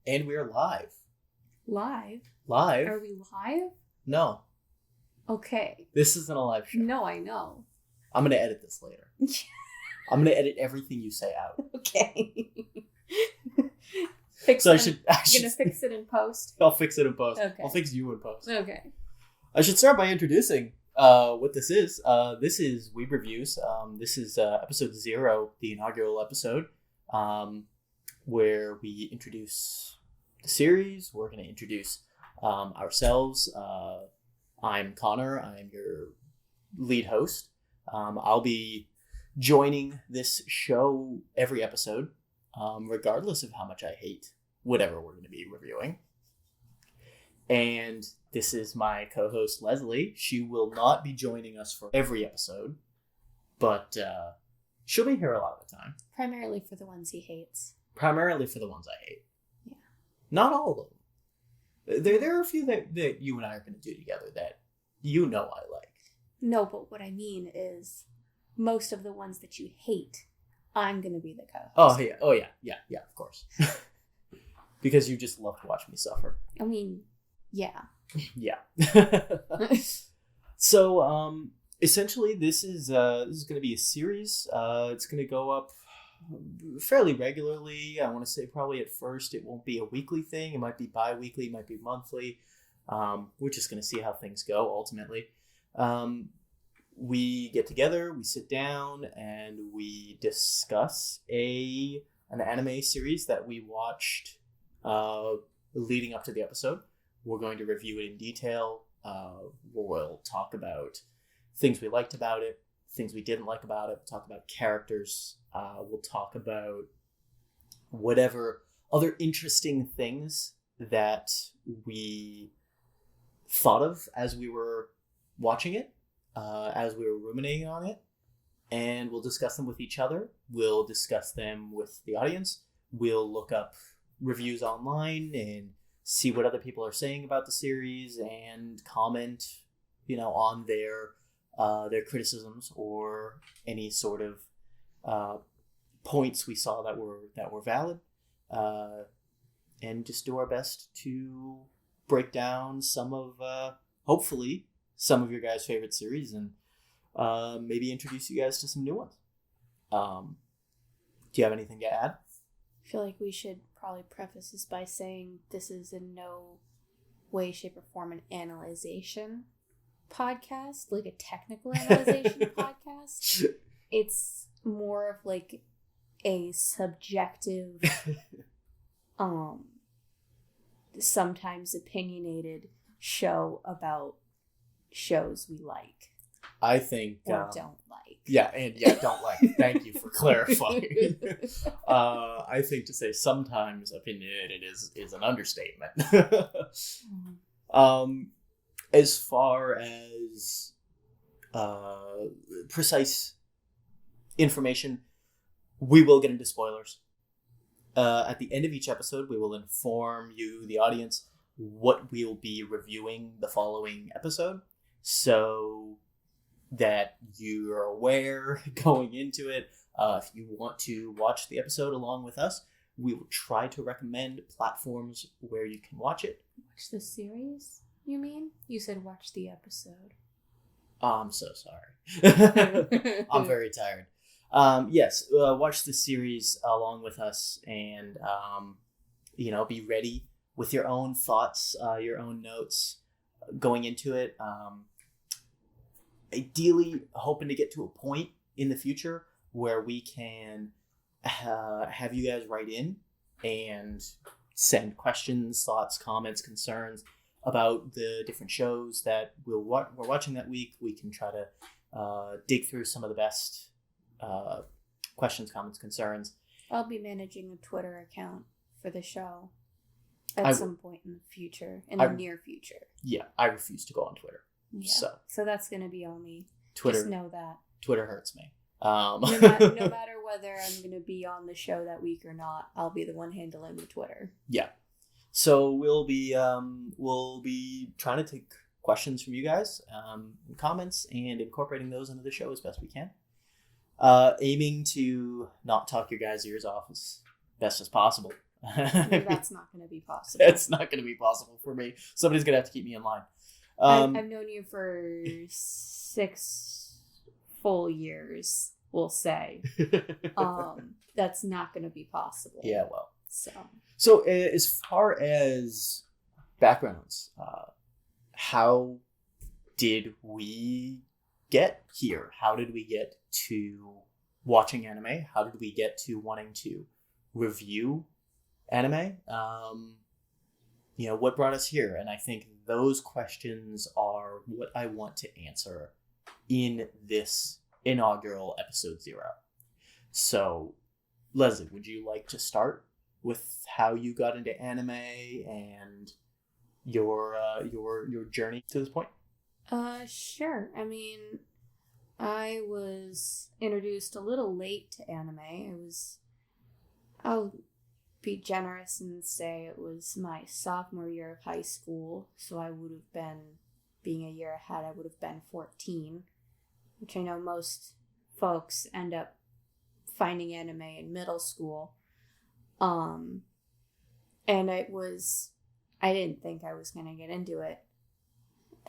And we are live. Live? Live? Are we live? No. Okay. This isn't a live show. No, I know. I'm going to edit this later. I'm going to edit everything you say out. Okay. I'm going to fix it in post? I'll fix it in post. Okay. I'll fix you in post. Okay. I should start by introducing what this is. This is Weeb Reviews. This is episode 0, the inaugural episode, where we introduce the series. We're going to introduce ourselves. I'm Connor. I'm your lead host. I'll be joining this show every episode, regardless of how much I hate whatever we're going to be reviewing. And this is my co-host, Leslie. She will not be joining us for every episode, but she'll be here a lot of the time. Primarily for the ones he hates. Primarily for the ones I hate. Yeah. Not all of them. There are a few that you and I are going to do together that you know I like. No, but what I mean is most of the ones that you hate, I'm going to be the co-host. Oh yeah, of course. Because you just love to watch me suffer. I mean, yeah. Yeah. So, essentially, this is going to be a series. It's going to go up fairly regularly. I want to say probably at first it won't be a weekly thing. It might be bi-weekly, it might be monthly. We're just going to see how things go ultimately. We get together, we sit down, and we discuss an anime series that we watched leading up to the episode. We're going to review it in detail. We'll talk about things we liked about it, things we didn't like about it. We'll talk about characters. We'll talk about whatever other interesting things that we thought of as we were watching it, as we were ruminating on it. And we'll discuss them with each other. We'll discuss them with the audience. We'll look up reviews online and see what other people are saying about the series and comment, on their criticisms or any sort of points we saw that were valid, and just do our best to break down some of hopefully some of your guys' favorite series and maybe introduce you guys to some new ones. Do you have anything to add? I feel like we should probably preface this by saying this is in no way, shape, or form an analyzation podcast, like a technical analyzation podcast. It's more of like a subjective, sometimes opinionated show about shows we like. I think or don't like. Don't like. Thank you for clarifying. I think to say sometimes opinionated is an understatement. As far as precise information, we will get into spoilers. At the end of each episode, we will inform you, the audience, what we'll be reviewing the following episode, so that you're aware going into it. If you want to watch the episode along with us, we will try to recommend platforms where you can watch it. Watch the series, you mean? You said watch the episode. I'm so sorry. I'm very tired. Yes, watch the series along with us and, be ready with your own thoughts, your own notes going into it. Ideally, hoping to get to a point in the future where we can have you guys write in and send questions, thoughts, comments, concerns about the different shows that we're watching that week. We can try to dig through some of the best questions, comments, concerns. I'll be managing a Twitter account for the show at some point in the future, near future. Yeah, I refuse to go on Twitter. Yeah. So that's going to be on me. Twitter. Just know that. Twitter hurts me. No matter whether I'm going to be on the show that week or not, I'll be the one handling the Twitter. Yeah. So we'll be trying to take questions from you guys, comments, and incorporating those into the show as best we can. Aiming to not talk your guys' ears off as best as possible. That's not going to be possible. That's not going to be possible for me. Somebody's going to have to keep me in line. I've known you for 6 full years, we'll say. That's not going to be possible. Yeah, well. So as far as backgrounds, how did we get here? How did we get to watching anime? How did we get to wanting to review anime? What brought us here? And I think those questions are what I want to answer in this inaugural episode 0. So, Leslie, would you like to start with how you got into anime and your journey to this point? Sure. I mean, I was introduced a little late to anime. I'll be generous and say it was my sophomore year of high school, so I would have been, being a year ahead, I would have been 14, which I know most folks end up finding anime in middle school. And I didn't think I was going to get into it.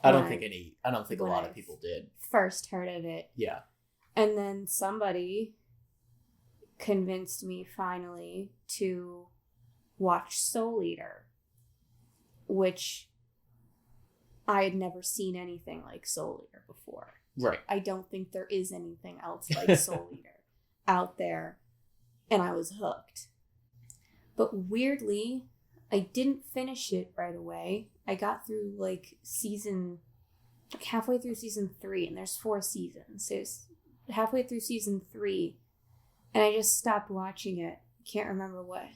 I don't think a lot of people did. First heard of it. Yeah. And then somebody convinced me finally to watch Soul Eater, which I had never seen anything like Soul Eater before. Right. I don't think there is anything else like Soul Eater out there, and I was hooked. But weirdly, I didn't finish it right away. I got through halfway through season 3, and there's 4 seasons. So it's halfway through season 3, and I just stopped watching it. Can't remember what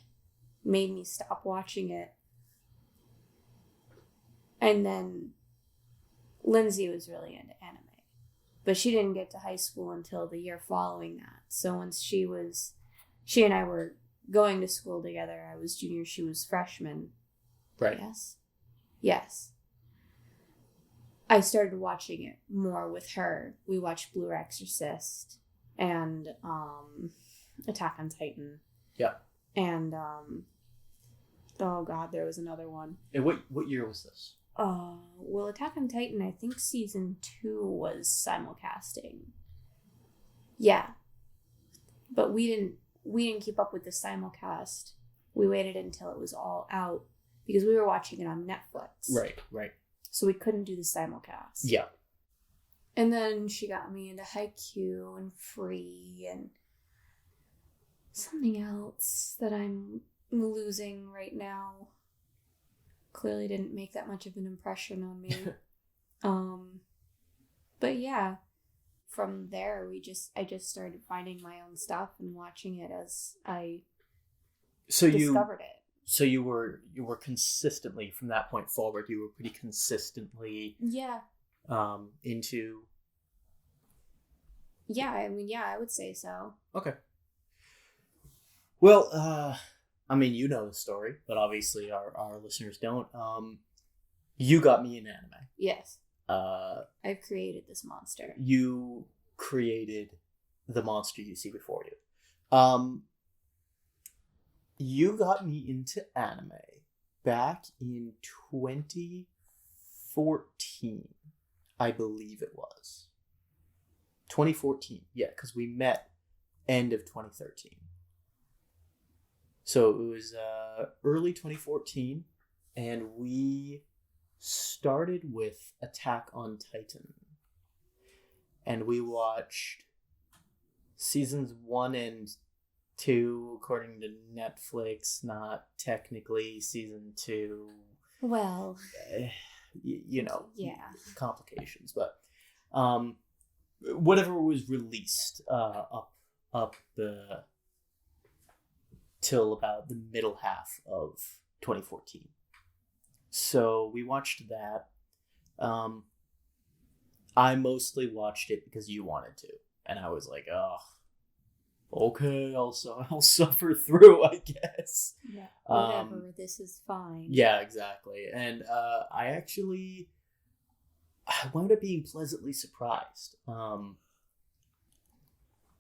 made me stop watching it. And then Lindsay was really into anime, but she didn't get to high school until the year following that. So once she and I were going to school together, I was junior, she was freshman. Right. Yes. I started watching it more with her. We watched Blue Exorcist and Attack on Titan. Yeah. And oh god, there was another one. And what year was this? Well, Attack on Titan, I think season 2 was simulcasting. Yeah. But we didn't keep up with the simulcast. We waited until it was all out because we were watching it on Netflix. Right. So we couldn't do the simulcast. Yeah. And then she got me into Haikyuu and Free and something else that I'm losing right now. Clearly didn't make that much of an impression on me. But yeah, from there I just started finding my own stuff and watching it as I discovered it. So you were consistently, from that point forward, you were pretty consistently into. Yeah, I mean, yeah, I would say so. Okay. Well, I mean, you know the story, but obviously our listeners don't. You got me in anime. Yes. I've created this monster. You created the monster you see before you. You got me into anime back in 2014, I believe it was. 2014, yeah, because we met end of 2013. So it was early 2014, and we started with Attack on Titan. And we watched seasons 1 and 2, according to Netflix, not technically season 2. Well, yeah, complications, but whatever was released up the till about the middle half of 2014. So we watched that. I mostly watched it because you wanted to, and I was like, oh, okay, I'll suffer through, I guess. Yeah, whatever, this is fine. Yeah, exactly. And I wound up being pleasantly surprised.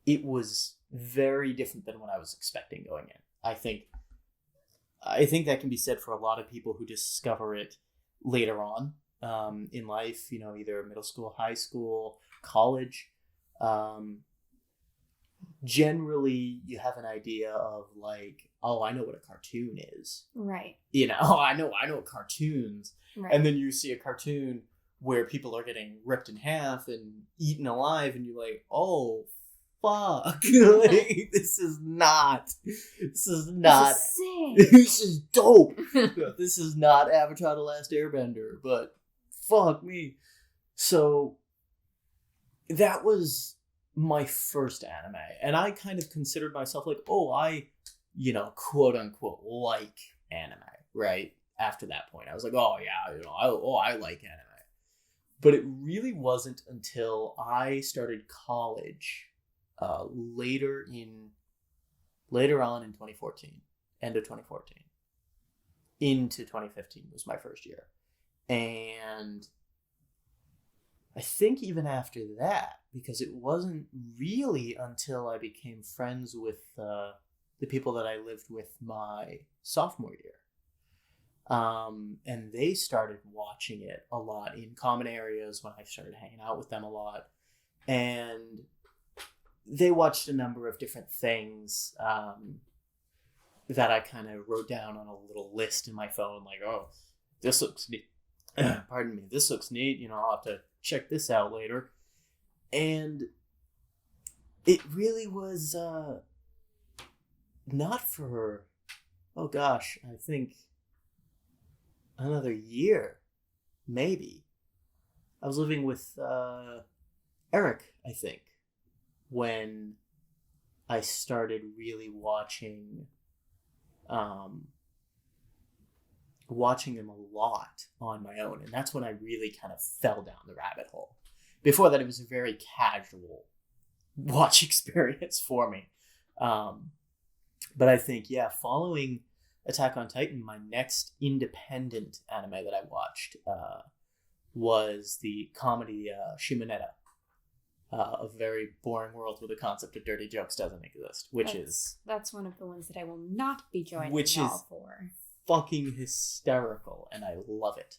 It was very different than what I was expecting going in. I think I think that can be said for a lot of people who discover it later on in life, either middle school, high school, college. Generally, you have an idea of like, oh, I know what a cartoon is. Right. I know cartoons. Right. And then you see a cartoon where people are getting ripped in half and eaten alive, and you're like, oh, fuck. Like, this is not This is sick. this is dope. This is not Avatar: The Last Airbender, but fuck me. So that was my first anime, and I kind of considered myself like, oh, I, quote unquote, like anime, right? After that point, I was like, oh yeah, I like anime. But it really wasn't until I started college, later on in 2014, end of 2014, into 2015 was my first year, and I think even after that, because it wasn't really until I became friends with the people that I lived with my sophomore year. And they started watching it a lot in common areas when I started hanging out with them a lot. And they watched a number of different things that I kind of wrote down on a little list in my phone, like, oh, this looks neat. Pardon me, this looks neat. I'll have to check this out later. And it really was not for, oh gosh, I think another year, maybe. I was living with Eric, I think, when I started really watching them a lot on my own, and that's when I really kind of fell down the rabbit hole. Before that, it was a very casual watch experience for me. But I think, following Attack on Titan, my next independent anime that I watched was the comedy Shimoneta. A very boring world where the concept of dirty jokes doesn't exist, that's one of the ones that I will not be joining which y'all is for. Fucking hysterical, and I love it.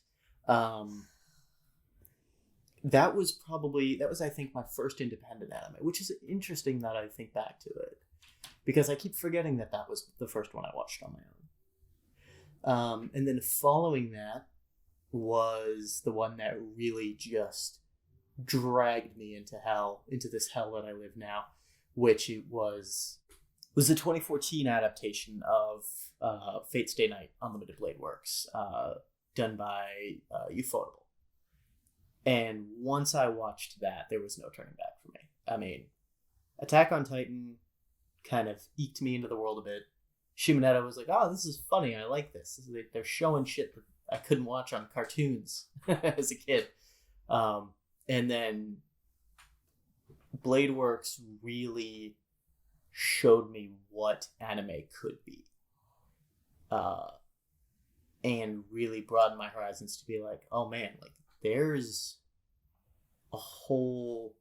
That was I think my first independent anime, which is interesting that I think back to it, because I keep forgetting that was the first one I watched on my own. And then following that was the one that really just dragged me into this hell that I live now, which it was the 2014 adaptation of Fate Stay Night Unlimited Blade Works, done by Ufotable. And once I watched that, there was no turning back for me. I mean, Attack on Titan kind of eked me into the world a bit. Shimoneta was like, oh, this is funny, I like this. They're showing shit that I couldn't watch on cartoons as a kid. And then Blade Works really showed me what anime could be. And really broadened my horizons to be like, oh man, like there's a whole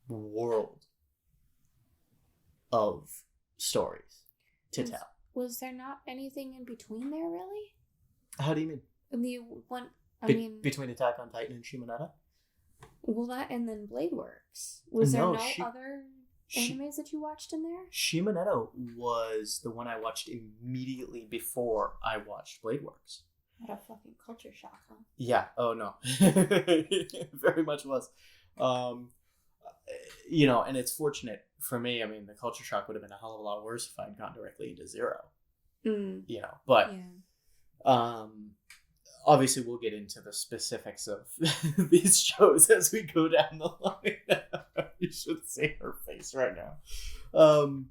world of stories to tell. Was there not anything in between there, really? How do you mean? Between Attack on Titan and Shimoneta? Well, that and then Blade Works. Was there no other animes that you watched in there? Shimoneta was the one I watched immediately before I watched Blade Works. What a fucking culture shock, huh? Yeah. Oh, no. It very much was. And it's fortunate for me. I mean, the culture shock would have been a hell of a lot worse if I'd gone directly into Zero. But... Yeah. Obviously, we'll get into the specifics of these shows as we go down the line. You should see her face right now. So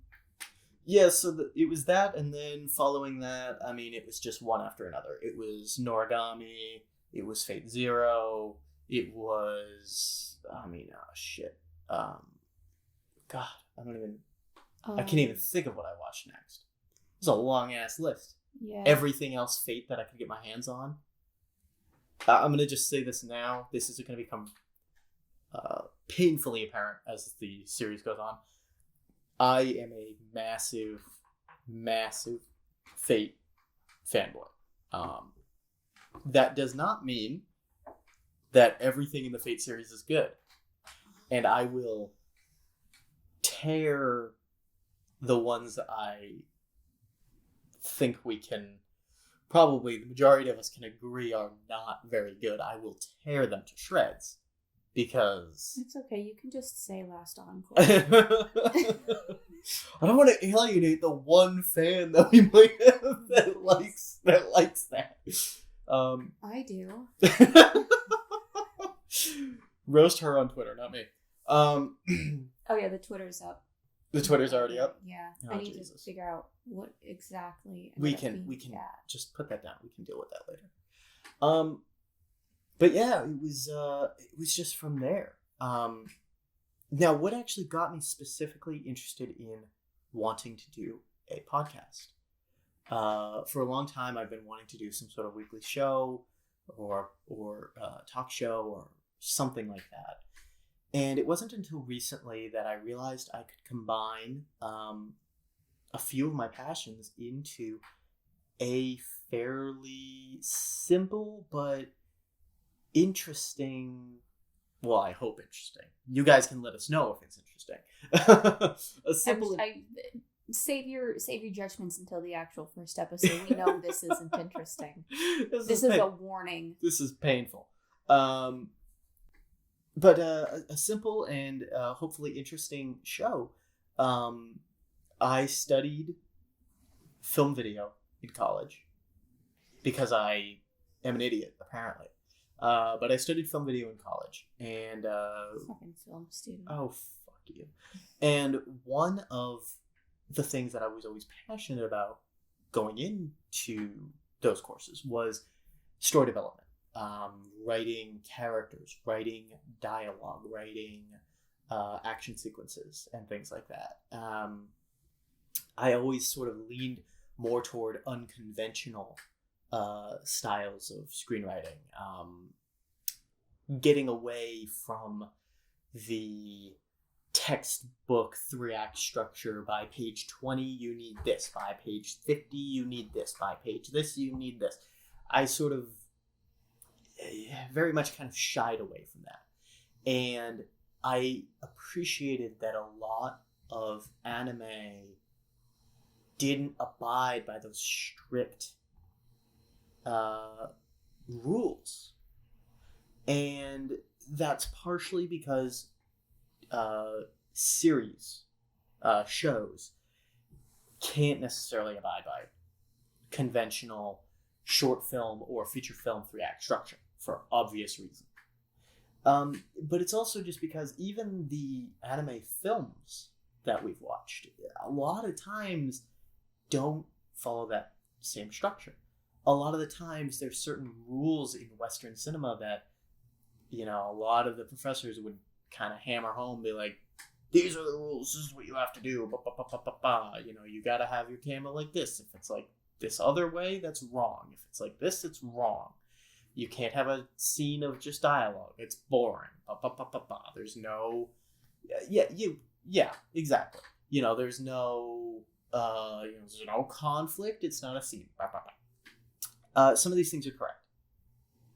it was that, and then following that, I mean, it was just one after another. It was Noragami, it was Fate Zero, it was, shit. God, I can't even think of what I watched next. It was a long-ass list. Yeah. Everything else Fate that I could get my hands on. I'm going to just say this now. This is going to become painfully apparent as the series goes on. I am a massive, massive Fate fanboy. That does not mean that everything in the Fate series is good. And I will tear the ones that I think we can, probably the majority of us can agree are not very good. I will tear them to shreds because... It's okay. You can just say Last Encore. I don't want to alienate the one fan that we might have that likes that. I do. Roast her on Twitter, not me. Oh yeah, the Twitter's up. The Twitter's already up? Yeah. Oh, I need Jesus. to figure out what exactly We can just put that down. We can deal with that later. But yeah, it was just from there. Now, what actually got me specifically interested in wanting to do a podcast? For a long time, I've been wanting to do some sort of weekly show or talk show or something like that. And it wasn't until recently that I realized I could combine a few of my passions into a fairly simple but interesting... Well, I hope interesting. You guys can let us know if it's interesting. A simple... Save your judgments until the actual first episode. We know this isn't interesting. This is a warning. This is painful. But a simple and hopefully interesting show. I studied film video in college because I am an idiot, apparently. But I studied film video in college, and fucking film student. Oh, fuck you! And one of the things that I was always passionate about going into those courses was story development. Writing characters, writing dialogue, writing action sequences, and things like that. I always sort of leaned more toward unconventional styles of screenwriting, getting away from the textbook 3-act structure. By page 20 you need this, by page 50 you need this, by page this you need this. I sort of very much kind of shied away from that, and I appreciated that a lot of anime didn't abide by those strict rules, and that's partially because series shows can't necessarily abide by conventional short film or feature film 3-act structure for obvious reasons. But it's also just because even the anime films that we've watched a lot of times don't follow that same structure. A lot of the times there's certain rules in Western cinema that, you know, a lot of the professors would kind of hammer home, be like, these are the rules, this is what you have to do, you know, you gotta have your camera like this. If it's like this other way, that's wrong. If it's like this, it's wrong. You can't have a scene of just dialogue. It's boring. There's no... Yeah, exactly. You know, there's no... there's no conflict. It's not a scene. Some of these things are correct.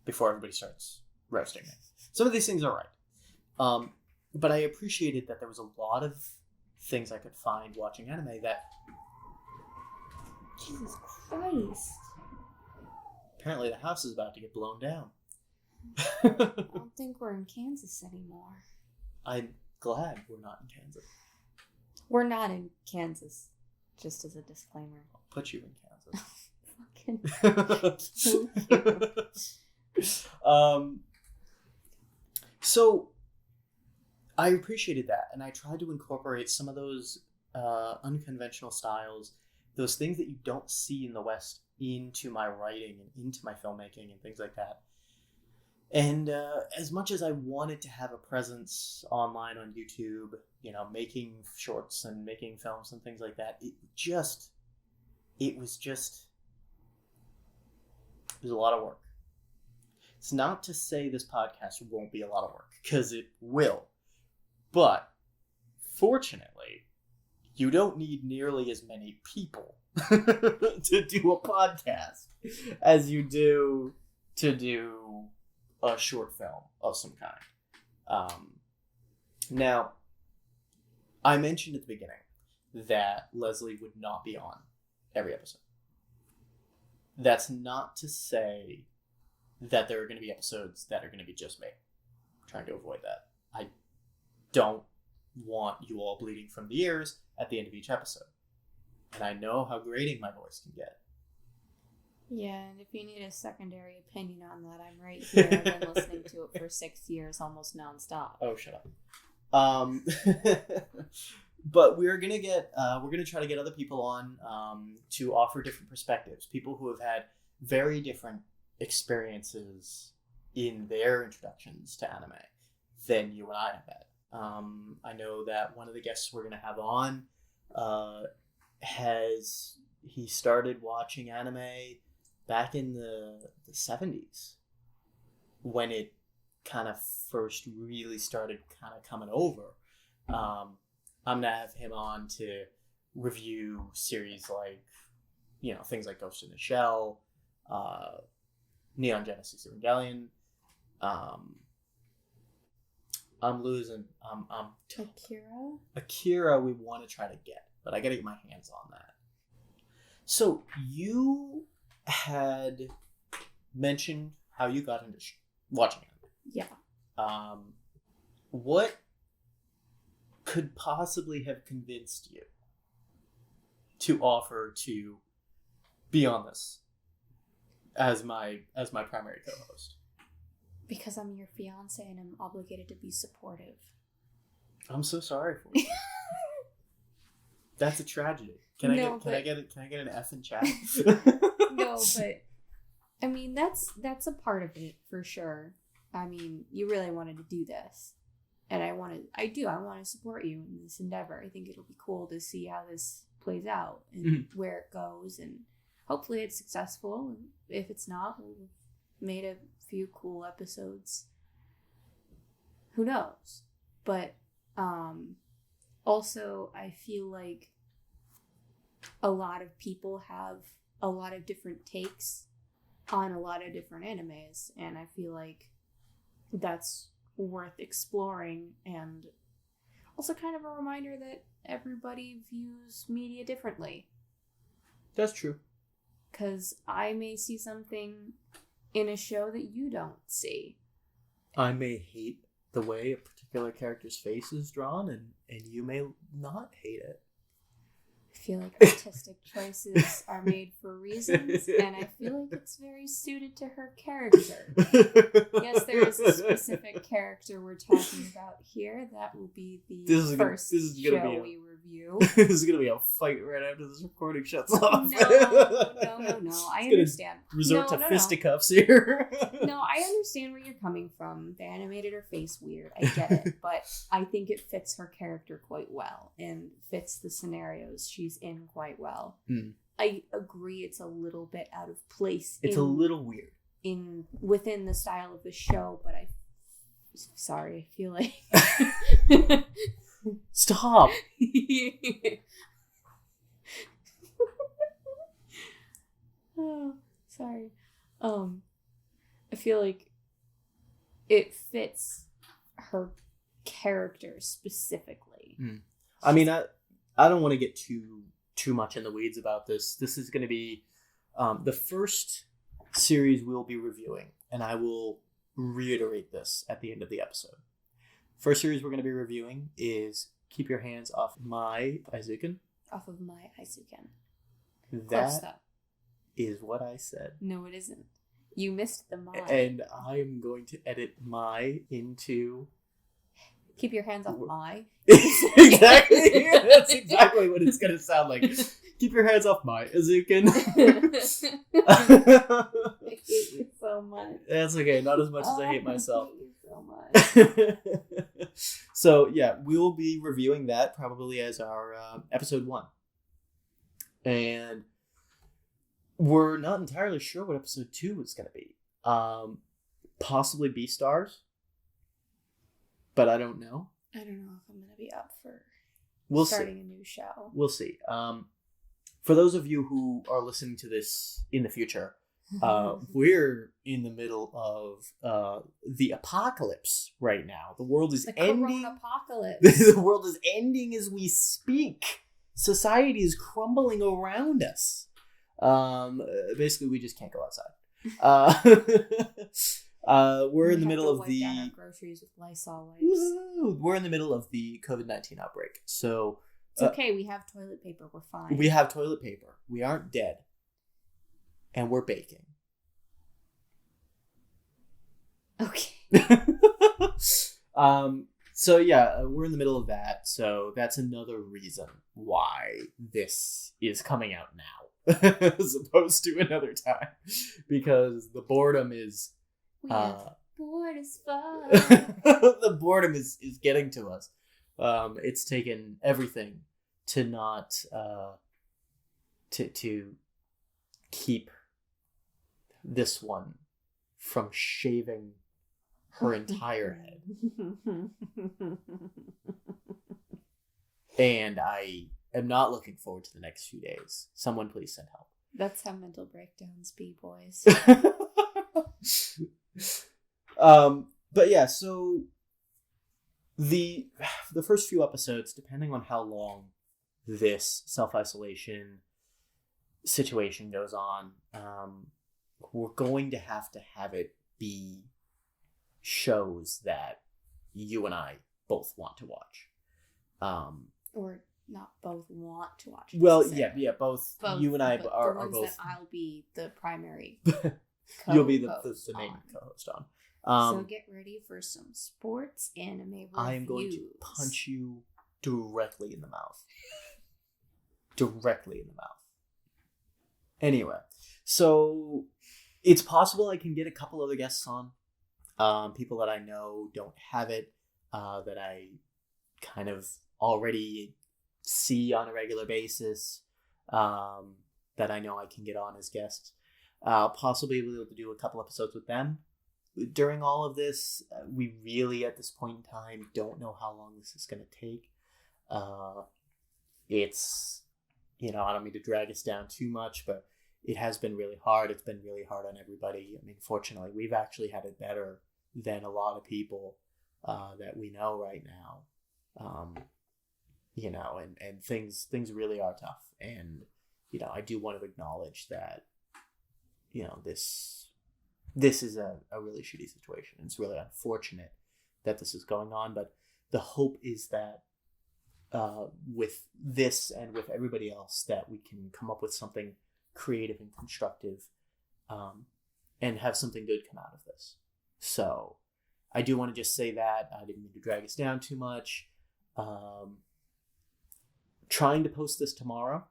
Before everybody starts roasting me. Some of these things are right. But I appreciated that there was a lot of things I could find watching anime that... Jesus Christ. Apparently the house is about to get blown down. I don't think we're in Kansas anymore. I'm glad we're not in Kansas. We're not in Kansas, just as a disclaimer. I'll put you in Kansas. Fucking So I appreciated that, and I tried to incorporate some of those unconventional styles, those things that you don't see in the West, into my writing and into my filmmaking and things like that. And as much as I wanted to have a presence online on YouTube, you know, making shorts and making films and things like that, it was a lot of work. It's not to say this podcast won't be a lot of work, because it will. But fortunately, you don't need nearly as many people to do a podcast as you do to do a short film of some kind. Now, I mentioned at the beginning that Leslie would not be on every episode. That's not to say that there are going to be episodes that are going to be just me. I'm trying to avoid that. I don't want you all bleeding from the ears at the end of each episode. And I know how grating my voice can get. Yeah, and if you need a secondary opinion on that, I'm right here. I've been listening to it for 6 years, almost nonstop. Oh, shut up. But we're gonna try to get other people on to offer different perspectives. People who have had very different experiences in their introductions to anime than you and I have had. I know that one of the guests we're gonna have on he started watching anime back in the 70s when it kind of first really started kind of coming over. I'm gonna have him on to review series like, things like Ghost in the Shell, Neon Genesis Evangelion. I'm losing. Akira we want to try to get, but I gotta get my hands on that. So you had mentioned how you got into watching it. Yeah. What could possibly have convinced you to offer to be on this as my primary co-host? Because I'm your fiance and I'm obligated to be supportive. I'm so sorry for you. That's a tragedy. Can I get an F in chat? No, but I mean that's a part of it for sure. I mean, you really wanted to do this. And I want to support you in this endeavor. I think it'll be cool to see how this plays out and where it goes, and hopefully it's successful. And if it's not, we've made a few cool episodes. Who knows? But also I feel like a lot of people have a lot of different takes on a lot of different animes, and I feel like that's worth exploring, and also kind of a reminder that everybody views media differently. That's true. Because I may see something in a show that you don't see. I may hate the way a particular character's face is drawn, and you may not hate it. I feel like artistic choices are made for reasons, and I feel like it's very suited to her character. Yes, there is a specific character we're talking about here. That will be the first show we review. This is going to be a fight right after this recording shuts off. No. I understand. Resort to fisticuffs here. No, I understand where you're coming from. They animated her face weird. I get it. But I think it fits her character quite well and fits the scenarios she's in quite well. I agree it's a little bit out of place. It's a little weird. Within the style of the show, but I feel like... Stop! Oh, sorry. I feel like it fits her character specifically. I mean, I don't want to get too much in the weeds about this. This is going to be the first series we'll be reviewing, and I will reiterate this at the end of the episode. First series we're going to be reviewing is Keep Your Hands Off My Aizuken. Off of my Aizuken. That is what I said. No, it isn't. You missed the my. And I'm going to edit my into... Keep your hands off my. Exactly. That's exactly what it's going to sound like. Keep your hands off my Aizuken. I hate you so much. That's okay. Not as much as I hate myself. I hate you so much. So, yeah, we'll be reviewing that probably as our episode 1. And we're not entirely sure what episode 2 is going to be. Possibly Beastars. But I don't know. I don't know if I'm going to be up for We'll starting see. a new show. We'll see. for those of you who are listening to this in the future, we're in the middle of the apocalypse right now. The world is ending. Apocalypse. The world is ending as we speak. Society is crumbling around us. Basically, we just can't go outside. We're in the middle of the down our groceries with Lysol wipes. We're in the middle of the COVID-19 outbreak, so it's okay. We have toilet paper. We're fine. We have toilet paper. We aren't dead, and we're baking. Okay. So yeah, we're in the middle of that. So that's another reason why this is coming out now, as opposed to another time, because the boredom is. Bored as fuck. The boredom is getting to us. It's taken everything to not to keep this one from shaving her entire head. And I am not looking forward to the next few days. Someone please send help. That's how mental breakdowns be, boys. But yeah, so the first few episodes, depending on how long this self-isolation situation goes on, we're going to have it be shows that you and I both want to watch. Or not both want to watch. Well, yeah, both you and I are the ones both. That I'll be the primary. You'll be the main co-host on. So get ready for some sports anime reviews. I am going to punch you directly in the mouth. Directly in the mouth. Anyway, so it's possible I can get a couple other guests on. People that I know don't have it, that I kind of already see on a regular basis, that I know I can get on as guests. Possibly be able to do a couple episodes with them during all of this. We really, at this point in time, don't know how long this is going to take. It's, I don't mean to drag us down too much, but it has been really hard. It's been really hard on everybody. I mean, fortunately, we've actually had it better than a lot of people that we know right now. And things really are tough. And, I do want to acknowledge that, this is a really shitty situation. It's really unfortunate that this is going on, but the hope is that with this and with everybody else, that we can come up with something creative and constructive, and have something good come out of this. So I do want to just say that. I didn't mean to drag us down too much. Trying to post this tomorrow.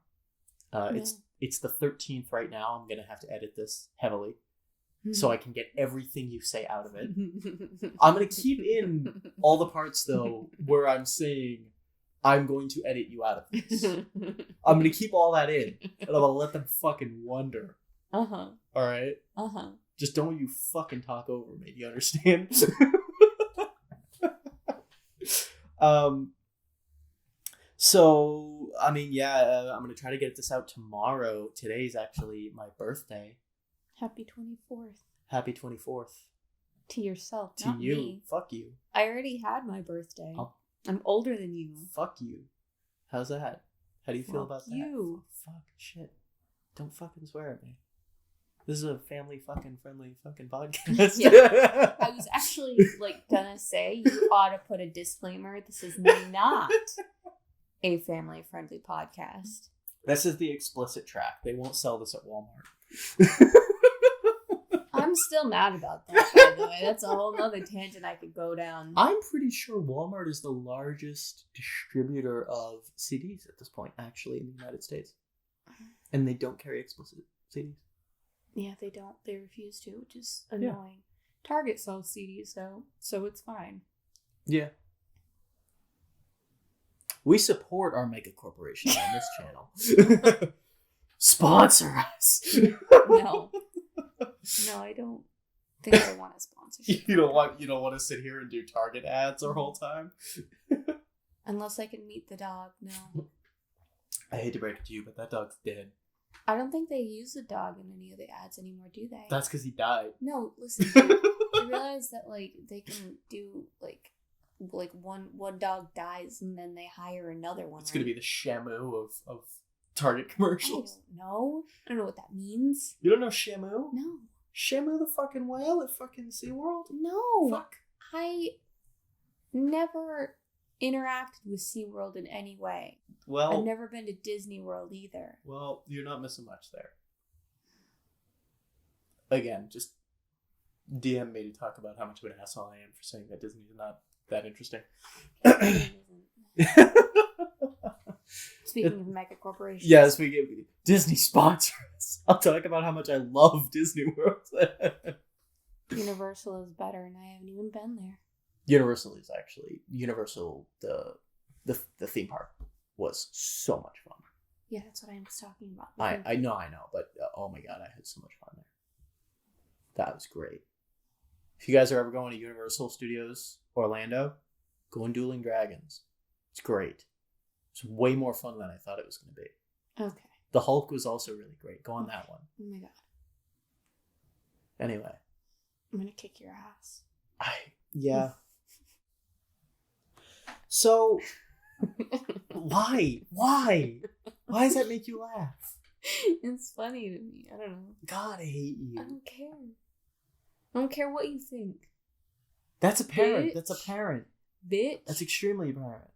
It's the 13th right now. I'm going to have to edit this heavily so I can get everything you say out of it. I'm going to keep in all the parts, though, where I'm saying I'm going to edit you out of this. I'm going to keep all that in, and I'm going to let them fucking wonder. Uh-huh. All right? Uh-huh. Just don't you fucking talk over me. Do you understand? So, I mean, yeah, I'm going to try to get this out tomorrow. Today's actually my birthday. Happy 24th. Happy 24th. To yourself, to not you. me. Fuck you. I already had my birthday. Oh. I'm older than you. Fuck you. How's that? How do you feel about you. that? Fuck shit. Don't fucking swear at me. This is a family fucking friendly fucking podcast. Yeah. I was actually gonna say you ought to put a disclaimer. This is not a family friendly podcast. This is the explicit track. They won't sell this at Walmart. I'm still mad about that, by the way. That's a whole nother tangent I could go down. I'm pretty sure Walmart is the largest distributor of CDs at this point, actually, in the United States. And they don't carry explicit CDs. Yeah, they don't. They refuse to, which is annoying. Yeah. Target sells CDs, though, so it's fine. Yeah. We support our mega corporations on this channel. Sponsor us. No, I don't think I want a sponsorship. You don't want to sit here and do Target ads our whole time? Unless I can meet the dog, no. I hate to break it to you, but that dog's dead. I don't think they use the dog in any of the ads anymore, do they? That's because he died. No, listen. I realize that like they can do like one dog dies and then they hire another one. It's gonna be the Shamu of Target commercials. I don't know what that means. You don't know Shamu? No. Shamu the fucking whale at fucking SeaWorld? No. Fuck. I never interacted with SeaWorld in any way. Well, I've never been to Disney World either. Well, you're not missing much there. Again, just DM me to talk about how much of an asshole I am for saying that Disney's not that interesting. Speaking of mega corporations. Yes, we give Disney sponsors. I'll talk about how much I love Disney World. Universal is better, and I haven't even been there. Universal, the theme park was so much fun. Yeah, that's what I was talking about. I know, but oh my god, I had so much fun there. That was great. If you guys are ever going to Universal Studios Orlando, go on Dueling Dragons. It's great. It's way more fun than I thought it was going to be. Okay. The Hulk was also really great. Go on that one. Oh my god. Anyway. I'm going to kick your ass. Yeah. So, why? Why does that make you laugh? It's funny to me. I don't know. God, I hate you. I don't care. I don't care what you think. That's apparent. Bitch. That's apparent. Bitch. That's extremely apparent.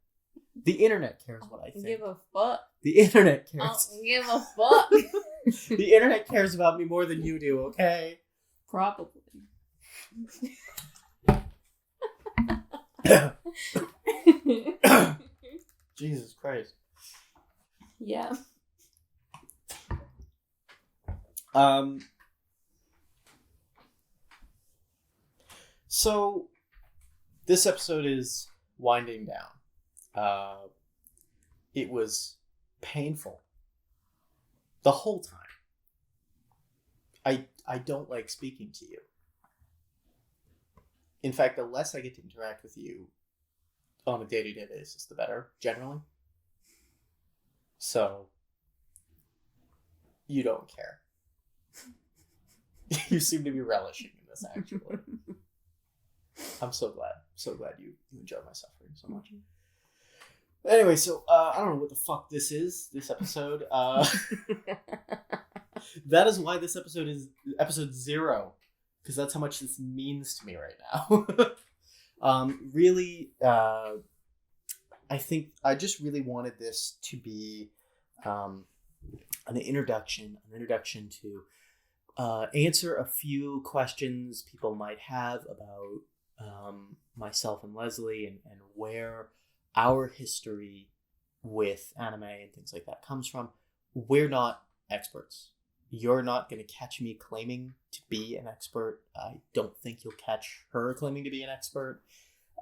The internet cares what I think. Give a fuck. The internet I cares. don't give a fuck. The internet cares about me more than you do, okay? Probably. Jesus Christ. Yeah. So this episode is winding down. It was painful the whole time. I don't like speaking to you. In fact, the less I get to interact with you on a day-to-day basis, the better, generally. So, you don't care. You seem to be relishing in this, actually. I'm so glad. So glad you enjoy my suffering so much. Anyway, so, I don't know what the fuck this is, this episode. That is why this episode is episode 0. Because that's how much this means to me right now. Really, I think I just really wanted this to be an introduction to answer a few questions people might have about myself and Leslie and where our history with anime and things like that comes from. We're not experts. You're not going to catch me claiming to be an expert. I don't think you'll catch her claiming to be an expert.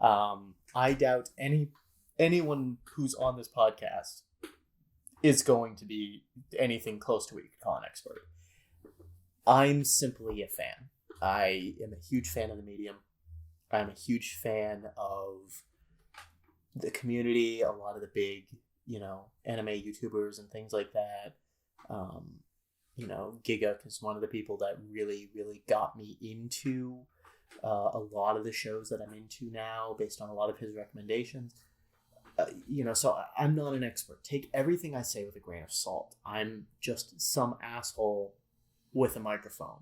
I doubt anyone who's on this podcast is going to be anything close to what you could call an expert. I'm simply a fan. I am a huge fan of the medium. I'm a huge fan of the community, a lot of the big, anime YouTubers and things like that. Giga is one of the people that really, really got me into a lot of the shows that I'm into now based on a lot of his recommendations. So I'm not an expert. Take everything I say with a grain of salt. I'm just some asshole with a microphone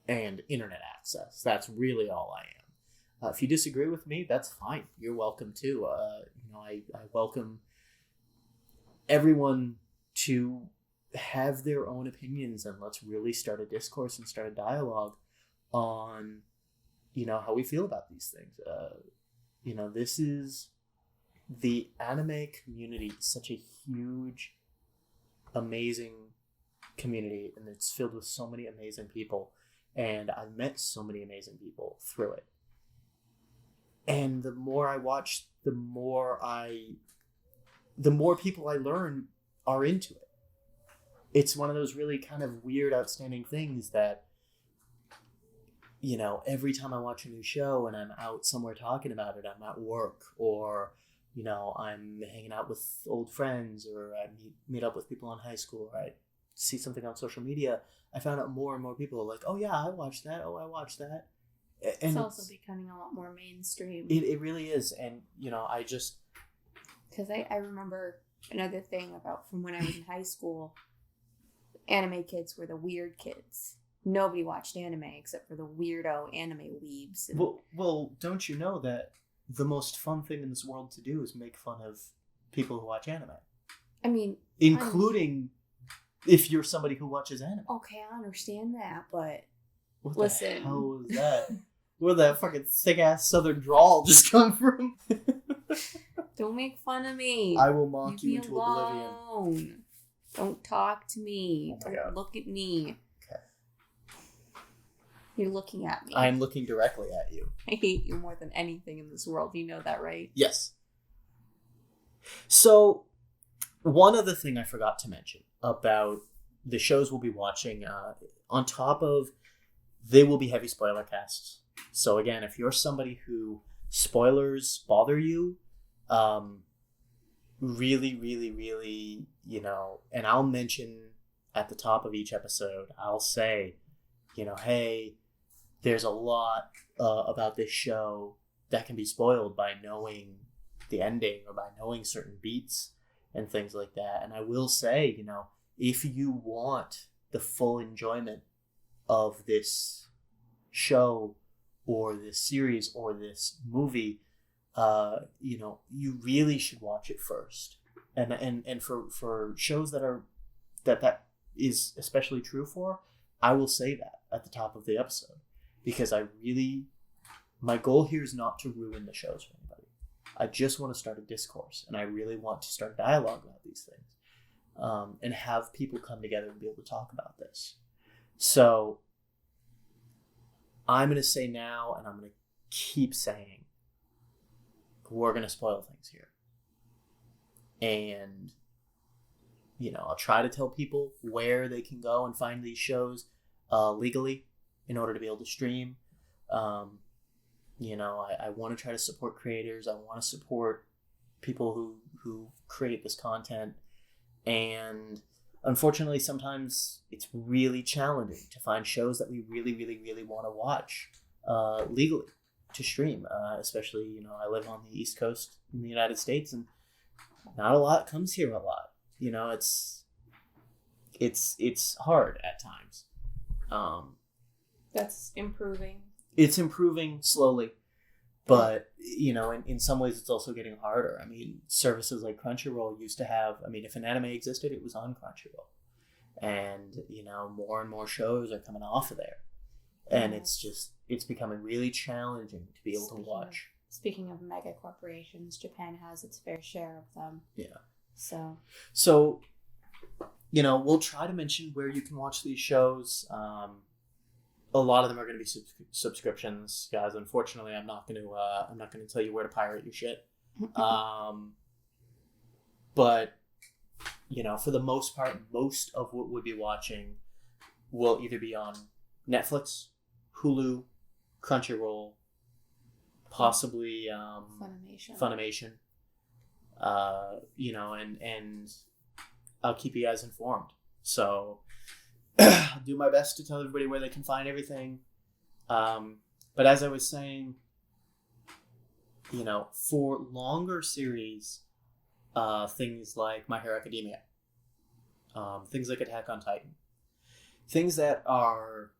and internet access. That's really all I am. If you disagree with me, that's fine. You're welcome too. I welcome everyone to have their own opinions, and let's really start a discourse and start a dialogue on, how we feel about these things. This is the anime community, such a huge, amazing community, and it's filled with so many amazing people, and I've met so many amazing people through it. And the more I watch, the more people I learn are into it. It's one of those really kind of weird, outstanding things that, every time I watch a new show and I'm out somewhere talking about it, I'm at work or I'm hanging out with old friends, or I meet up with people in high school, or I see something on social media, I found out more and more people are like, oh yeah, I watched that. Oh, I watched that. And it's also becoming a lot more mainstream. It really is. And, I just... Because I remember another thing about from when I was in high school, anime kids were the weird kids. Nobody watched anime except for the weirdo anime weebs. Well, don't you know that the most fun thing in this world to do is make fun of people who watch anime? I mean... Including if you're somebody who watches anime. Okay, I understand that, but... What listen. the hell was that? Where that fucking thick-ass southern drawl just come from? Don't make fun of me. I will mock you into oblivion. Don't talk to me. Oh my God. Look at me. Okay. You're looking at me. I'm looking directly at you. I hate you more than anything in this world. You know that, right? Yes. So, one other thing I forgot to mention about the shows we'll be watching, on top of, they will be heavy spoiler casts. So again, if you're somebody who spoilers bother you, really, really, really, and I'll mention at the top of each episode, I'll say, hey, there's a lot about this show that can be spoiled by knowing the ending or by knowing certain beats and things like that. And I will say, if you want the full enjoyment of this show or this series or this movie, you really should watch it first. And for shows that is especially true for, I will say that at the top of the episode, because my goal here is not to ruin the shows for anybody. I just want to start a discourse, and I really want to start a dialogue about these things, and have people come together and be able to talk about this. So I'm going to say now, and I'm going to keep saying, we're going to spoil things here. And, I'll try to tell people where they can go and find these shows legally in order to be able to stream. I want to try to support creators. I want to support people who create this content. And unfortunately, sometimes it's really challenging to find shows that we really, really, really want to watch legally to stream. Especially, I live on the East Coast in the United States, and not a lot comes here a lot. It's hard at times. That's improving. It's improving slowly, but in some ways it's also getting harder. I mean, services like Crunchyroll used to have, if an anime existed, it was on Crunchyroll, and more and more shows are coming off of there, and it's becoming really challenging to be able to watch. Speaking of mega corporations, Japan has its fair share of them. Yeah. So we'll try to mention where you can watch these shows. A lot of them are going to be subscriptions, guys. Unfortunately, I'm not going to tell you where to pirate your shit. But for the most part, most of what we'll be watching will either be on Netflix, Hulu, Crunchyroll, possibly Funimation. And I'll keep you guys informed. So I'll do my best to tell everybody where they can find everything. But as I was saying, for longer series, things like My Hero Academia, things like Attack on Titan, things that are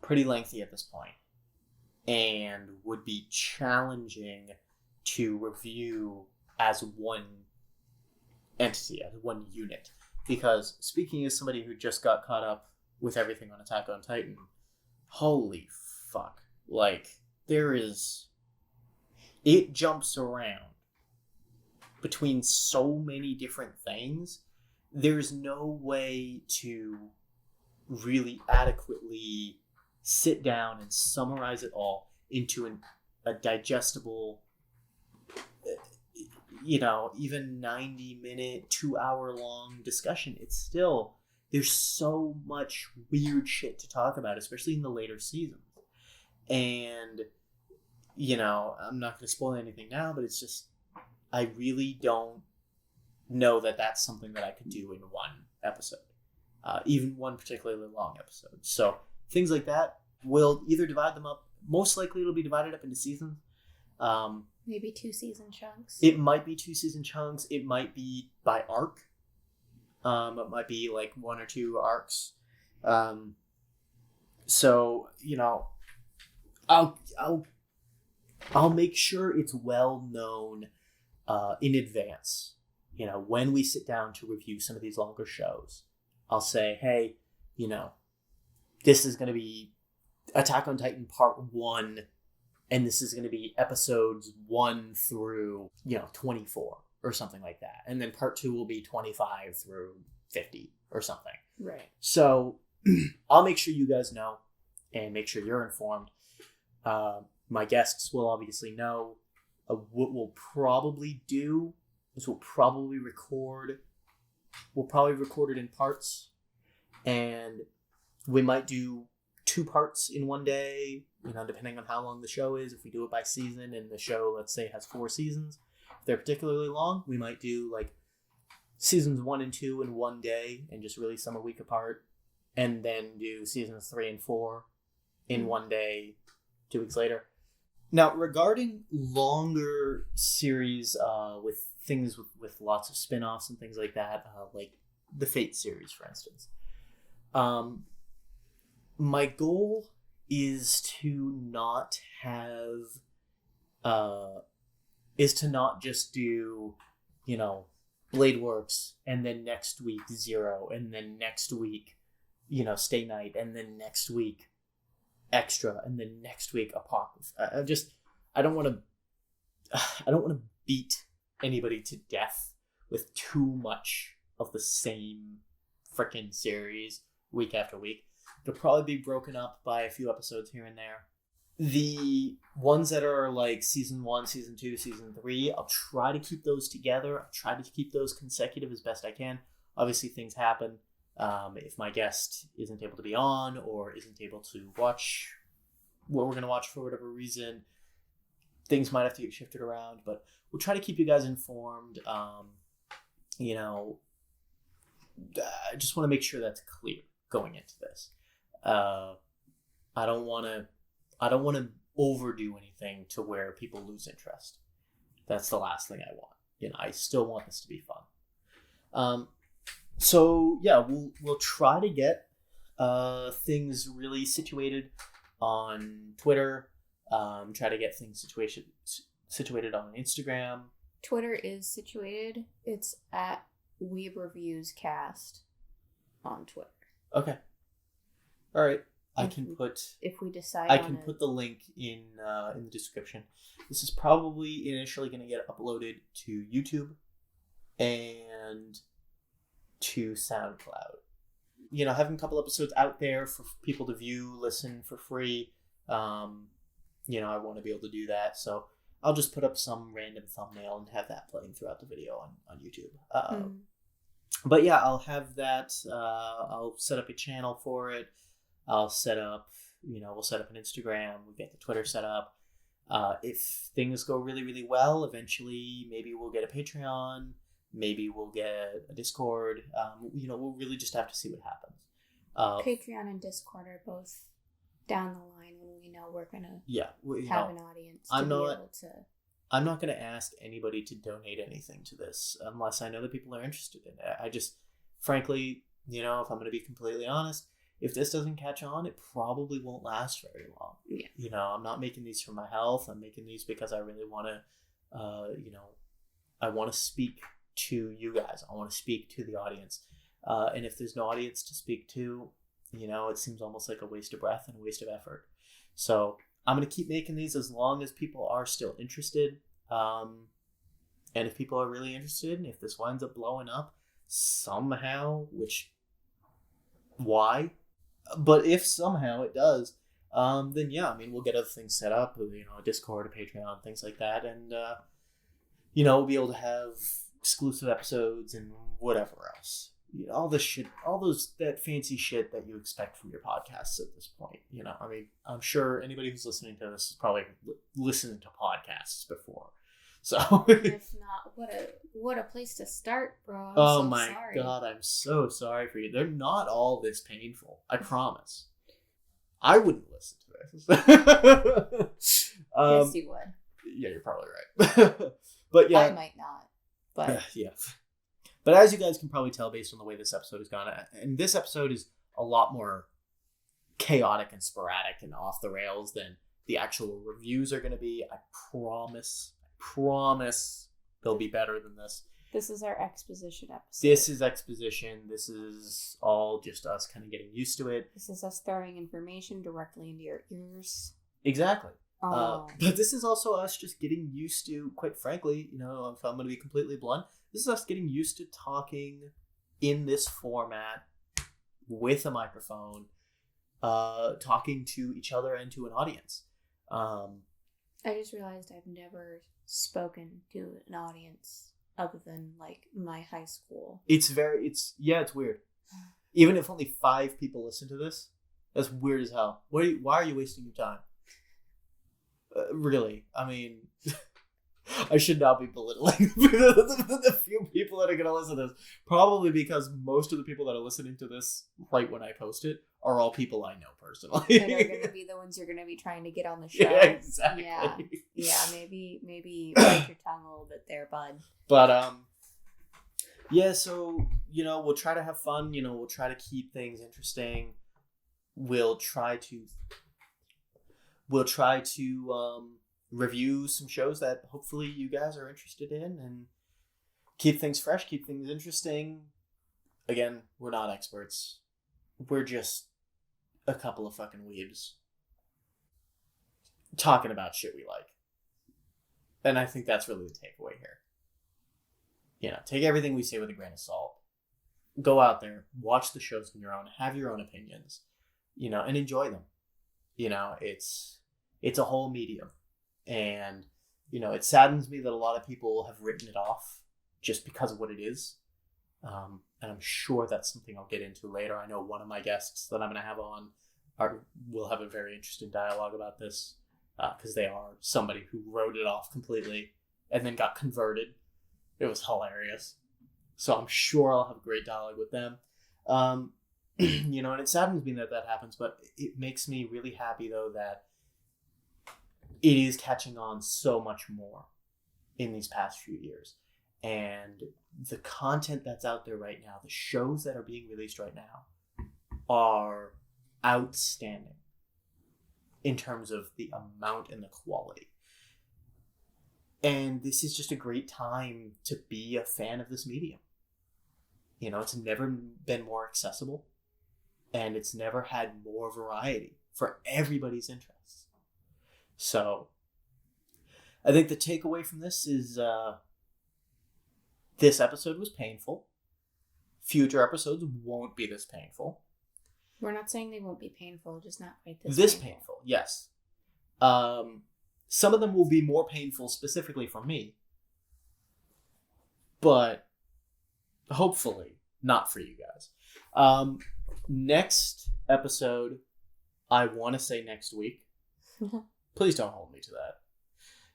pretty lengthy at this point and would be challenging to review as one entity, as one unit. Because speaking as somebody who just got caught up with everything on Attack on Titan, holy fuck. It jumps around between so many different things. There's no way to really adequately sit down and summarize it all into a digestible, even 90-minute, 2-hour-long discussion. It's still, there's so much weird shit to talk about, especially in the later seasons. And, I'm not going to spoil anything now, but it's just, I really don't know that that's something that I could do in one episode, even one particularly long episode. So things like that, we'll either divide them up. Most likely it'll be divided up into seasons. Maybe 2 season chunks. It might be 2 season chunks. It might be by arc. It might be like 1 or 2 arcs. So I'll make sure it's well known in advance. When we sit down to review some of these longer shows, I'll say, hey, this is going to be Attack on Titan Part 1, and this is going to be episodes 1 through 24 or something like that, and then Part 2 will be 25 through 50 or something. Right. So I'll make sure you guys know and make sure you're informed. My guests will obviously know. What we'll probably do is we'll probably record it in parts, and we might do 2 parts in one day, depending on how long the show is. If we do it by season and the show, let's say, has 4 seasons, if they're particularly long, we might do like seasons 1 and 2 in one day and just release them a week apart, and then do seasons 3 and 4 in one day 2 weeks later. Now, regarding longer series with things with lots of spin-offs and things like that, like the Fate series, for instance, my goal is to not just do, Blade Works, and then next week Zero, and then next week, Stay Night, and then next week Extra, and then next week Apocrypha. I don't want to beat anybody to death with too much of the same frickin' series week after week. It'll probably be broken up by a few episodes here and there. The ones that are like season 1, season 2, season 3, I'll try to keep those together. I'll try to keep those consecutive as best I can. Obviously, things happen. If my guest isn't able to be on or isn't able to watch what we're going to watch for whatever reason, things might have to get shifted around, but we'll try to keep you guys informed. I just want to make sure that's clear going into this. I don't want to overdo anything to where people lose interest. That's the last thing I want. I still want this to be fun. So yeah, we'll try to get things really situated on Twitter. Try to get things situated on Instagram. Twitter is situated. It's at Weeb Reviews Cast on Twitter. Okay. All right. If we decide, I can put the link in the description. This is probably initially going to get uploaded to YouTube and to SoundCloud. Having a couple episodes out there for people to view, listen for free. I want to be able to do that, so I'll just put up some random thumbnail and have that playing throughout the video on YouTube. But yeah, I'll have that. I'll set up a channel for it. I'll set up, we'll set up an Instagram. We'll get the Twitter set up. If things go really, really well, eventually maybe we'll get a Patreon. Maybe we'll get a Discord. We'll really just have to see what happens. Patreon and Discord are both down the line when we know we're going to have an audience be able to... I'm not going to ask anybody to donate anything to this unless I know that people are interested in it. I just, frankly, if I'm going to be completely honest, if this doesn't catch on, it probably won't last very long. Yeah. I'm not making these for my health. I'm making these because I really want to, I want to speak to you guys. I want to speak to the audience. And if there's no audience to speak to, it seems almost like a waste of breath and a waste of effort. So I'm going to keep making these as long as people are still interested. And if people are really interested, and if this winds up blowing up somehow, why? But if somehow it does, then yeah, we'll get other things set up, a Discord, a Patreon, things like that. And, we'll be able to have exclusive episodes and whatever else. all the shit, that fancy shit that you expect from your podcasts at this point. I mean, I'm sure anybody who's listening to this is probably listening to podcasts before. So if not, what a place to start, bro. Oh my God, I'm so sorry for you. They're not all this painful. I promise. I wouldn't listen to this. Yes, you would. Yeah, you're probably right. But yeah, I might not. But yeah. But as you guys can probably tell based on the way this episode has gone, and this episode is a lot more chaotic and sporadic and off the rails than the actual reviews are going to be. I promise they'll be better than this. This is our exposition episode. This is exposition. This is all just us kind of getting used to it. This is us throwing information directly into your ears. Exactly. But this is also us just getting used to, quite frankly, if I'm going to be completely blunt, this is us getting used to talking in this format with a microphone, talking to each other and to an audience. I just realized I've never spoken to an audience other than like my high school. It's weird. Even if only 5 people listen to this, that's weird as hell. Why are you wasting your time? Really, I mean, I should not be belittling the few people that are going to listen to this. Probably because most of the people that are listening to this right when I post it are all people I know personally. And are going to be the ones you're going to be trying to get on the show. Yeah, exactly. Yeah, maybe bite your tongue a little bit there, bud. But, yeah, so, we'll try to have fun. We'll try to keep things interesting. We'll try to review some shows that hopefully you guys are interested in and keep things fresh, keep things interesting. Again, we're not experts. We're just a couple of fucking weebs talking about shit we like. And I think that's really the takeaway here. Take everything we say with a grain of salt. Go out there, watch the shows on your own, have your own opinions, and enjoy them. It's a whole medium. And, it saddens me that a lot of people have written it off just because of what it is. And I'm sure that's something I'll get into later. I know one of my guests that I'm going to have on will have a very interesting dialogue about this because they are somebody who wrote it off completely and then got converted. It was hilarious. So I'm sure I'll have a great dialogue with them. And it saddens me that happens, but it makes me really happy, though, that it is catching on so much more in these past few years. And the content that's out there right now, the shows that are being released right now, are outstanding in terms of the amount and the quality. And this is just a great time to be a fan of this medium. It's never been more accessible. And it's never had more variety for everybody's interests. So, I think the takeaway from this is this episode was painful. Future episodes won't be this painful. We're not saying they won't be painful, just not quite this painful. Yes. Some of them will be more painful specifically for me. But hopefully not for you guys. Next episode, I want to say next week. Please don't hold me to that.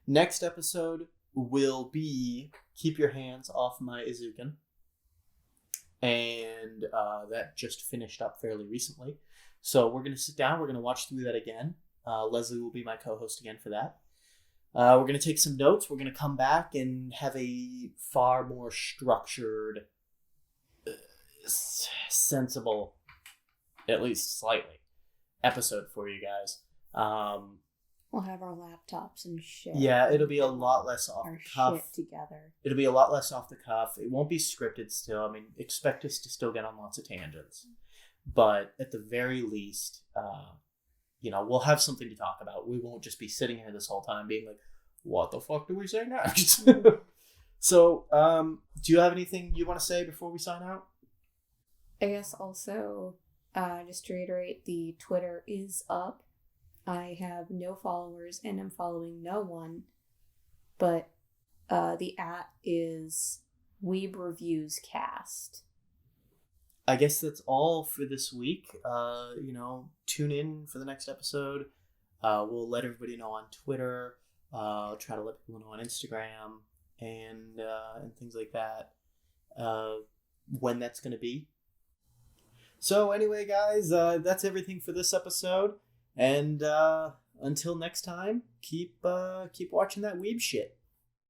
Next episode will be Keep Your Hands Off My Izuken. And that just finished up fairly recently. So we're going to sit down. We're going to watch through that again. Leslie will be my co-host again for that. We're going to take some notes. We're going to come back and have a far more structured, sensible, at least slightly, episode for you guys. We'll have our laptops and shit. Yeah, it'll be a lot less off the cuff. Shit together. It'll be a lot less off the cuff. It won't be scripted still. I mean, expect us to still get on lots of tangents. But at the very least, we'll have something to talk about. We won't just be sitting here this whole time being like, what the fuck do we say next? So, do you have anything you want to say before we sign out? I guess also, just to reiterate, the Twitter is up. I have no followers and I'm following no one. But the @ is Weeb Reviews Cast. I guess that's all for this week. Tune in for the next episode. We'll let everybody know on Twitter. Try to let people know on Instagram and things like that. When that's going to be. So anyway, guys, that's everything for this episode. And until next time, keep watching that weeb shit.